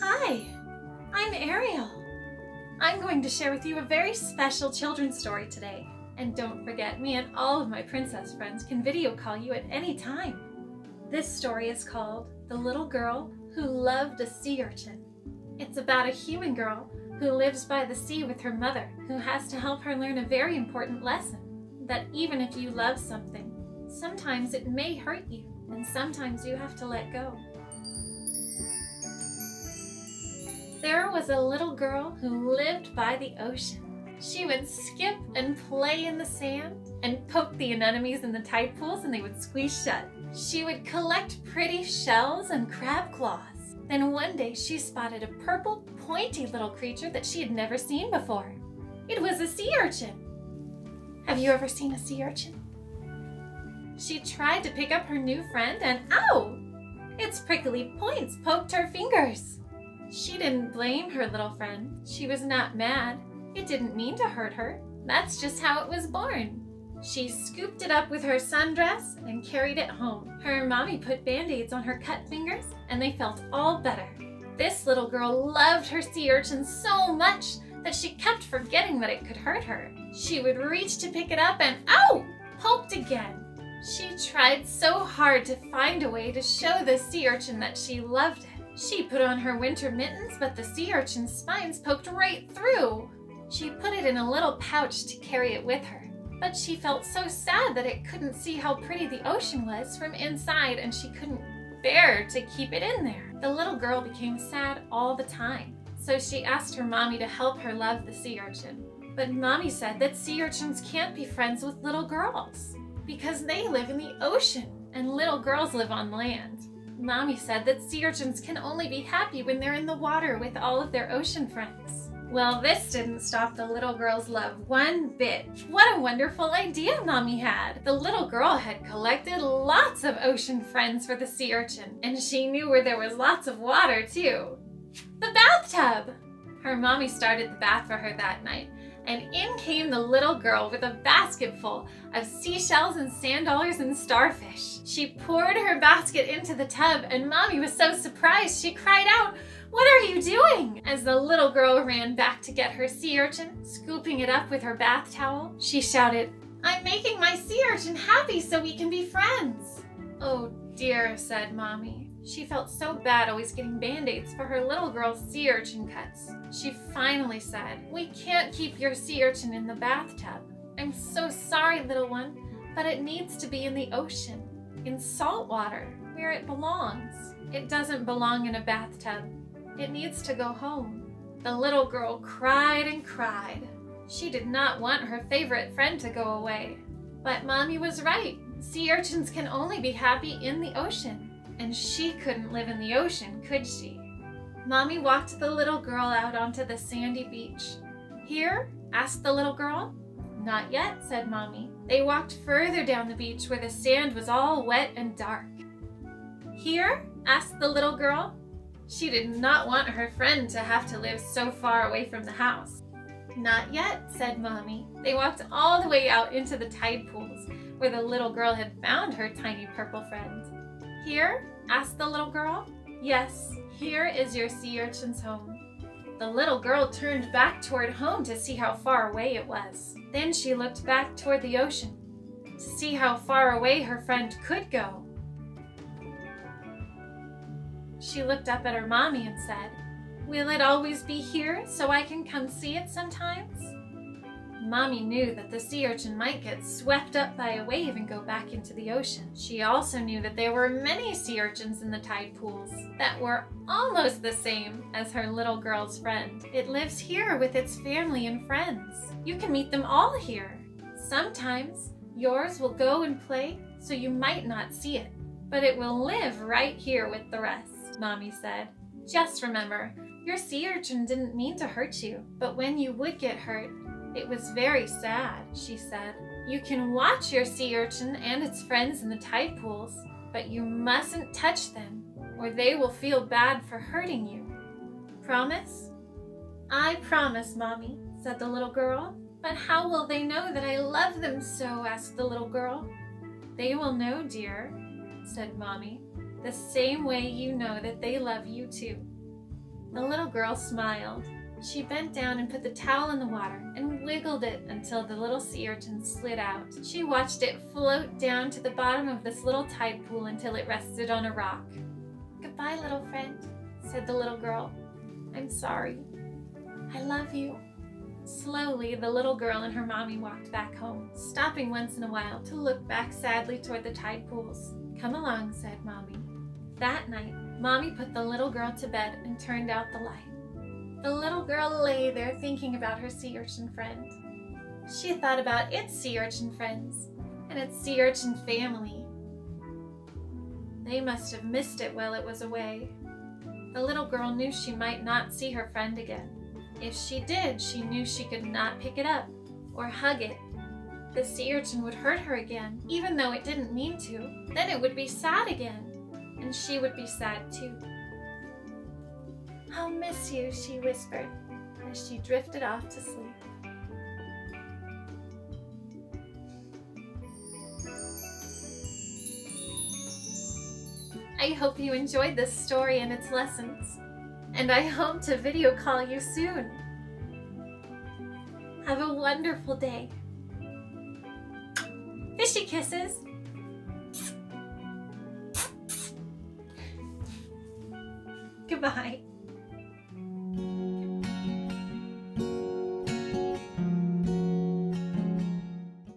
Hi, I'm Ariel. I'm going to share with you a very special children's story today. And don't forget, me and all of my princess friends can video call you at any time. This story is called The Little Girl Who Loved a Sea Urchin. It's about a human girl who lives by the sea with her mother, who has to help her learn a very important lesson, that even if you love something, sometimes it may hurt you, and sometimes you have to let go. There was a little girl who lived by the ocean. She would skip and play in the sand and poke the anemones in the tide pools and they would squeeze shut. She would collect pretty shells and crab claws. Then one day she spotted a purple, pointy little creature that she had never seen before. It was a sea urchin. Have you ever seen a sea urchin? She tried to pick up her new friend and ow! Its prickly points poked her fingers. She didn't blame her little friend. She was not mad. It didn't mean to hurt her. That's just how it was born. She scooped it up with her sundress and carried it home. Her mommy put band-aids on her cut fingers and they felt all better. This little girl loved her sea urchin so much that she kept forgetting that it could hurt her. She would reach to pick it up and ow! Poked again. She tried so hard to find a way to show the sea urchin that she loved it. She put on her winter mittens, but the sea urchin's spines poked right through. She put it in a little pouch to carry it with her, but she felt so sad that it couldn't see how pretty the ocean was from inside, and she couldn't bear to keep it in there. The little girl became sad all the time, so she asked her mommy to help her love the sea urchin. But mommy said that sea urchins can't be friends with little girls because they live in the ocean and little girls live on land. Mommy said that sea urchins can only be happy when they're in the water with all of their ocean friends. Well, this didn't stop the little girl's love one bit. What a wonderful idea Mommy had! The little girl had collected lots of ocean friends for the sea urchin, and she knew where there was lots of water too. The bathtub! Her mommy started the bath for her that night, and in came the little girl with a basket full of seashells and sand dollars and starfish. She poured her basket into the tub, and Mommy was so surprised she cried out, "What are you doing?" As the little girl ran back to get her sea urchin, scooping it up with her bath towel, she shouted, "I'm making my sea urchin happy so we can be friends." "Oh dear," said Mommy. She felt so bad always getting band-aids for her little girl's sea urchin cuts. She finally said, "We can't keep your sea urchin in the bathtub. I'm so sorry, little one, but it needs to be in the ocean, in salt water, where it belongs. It doesn't belong in a bathtub. It needs to go home." The little girl cried and cried. She did not want her favorite friend to go away. But Mommy was right. Sea urchins can only be happy in the ocean. And she couldn't live in the ocean, could she? Mommy walked the little girl out onto the sandy beach. "Here?" asked the little girl. "Not yet," said Mommy. They walked further down the beach where the sand was all wet and dark. "Here?" asked the little girl. She did not want her friend to have to live so far away from the house. "Not yet," said Mommy. They walked all the way out into the tide pools where the little girl had found her tiny purple friend. "Here?" asked the little girl. "Yes, here is your sea urchin's home." The little girl turned back toward home to see how far away it was. Then she looked back toward the ocean to see how far away her friend could go. She looked up at her mommy and said, "Will it always be here so I can come see it sometimes?" Mommy knew that the sea urchin might get swept up by a wave and go back into the ocean. She also knew that there were many sea urchins in the tide pools that were almost the same as her little girl's friend. "It lives here with its family and friends. You can meet them all here. Sometimes yours will go and play, so you might not see it, but it will live right here with the rest," Mommy said. "Just remember, your sea urchin didn't mean to hurt you, but when you would get hurt, it was very sad," she said. "You can watch your sea urchin and its friends in the tide pools, but you mustn't touch them, or they will feel bad for hurting you. Promise?" "I promise, Mommy," said the little girl. "But how will they know that I love them so?" asked the little girl. "They will know, dear," said Mommy. the same way you know that they love you too." The little girl smiled. She bent down and put the towel in the water and wiggled it until the little sea urchin slid out. She watched it float down to the bottom of this little tide pool until it rested on a rock. "Goodbye, little friend," said the little girl. "I'm sorry. I love you." Slowly, the little girl and her mommy walked back home, stopping once in a while to look back sadly toward the tide pools. "Come along," said Mommy. That night, Mommy put the little girl to bed and turned out the light. The little girl lay there thinking about her sea urchin friend. She thought about its sea urchin friends and its sea urchin family. They must have missed it while it was away. The little girl knew she might not see her friend again. If she did, she knew she could not pick it up or hug it. The sea urchin would hurt her again, even though it didn't mean to. Then it would be sad again, and she would be sad too. "I'll miss you," she whispered as she drifted off to sleep. I hope you enjoyed this story and its lessons, and I hope to video call you soon. Have a wonderful day. Fishy kisses! Goodbye.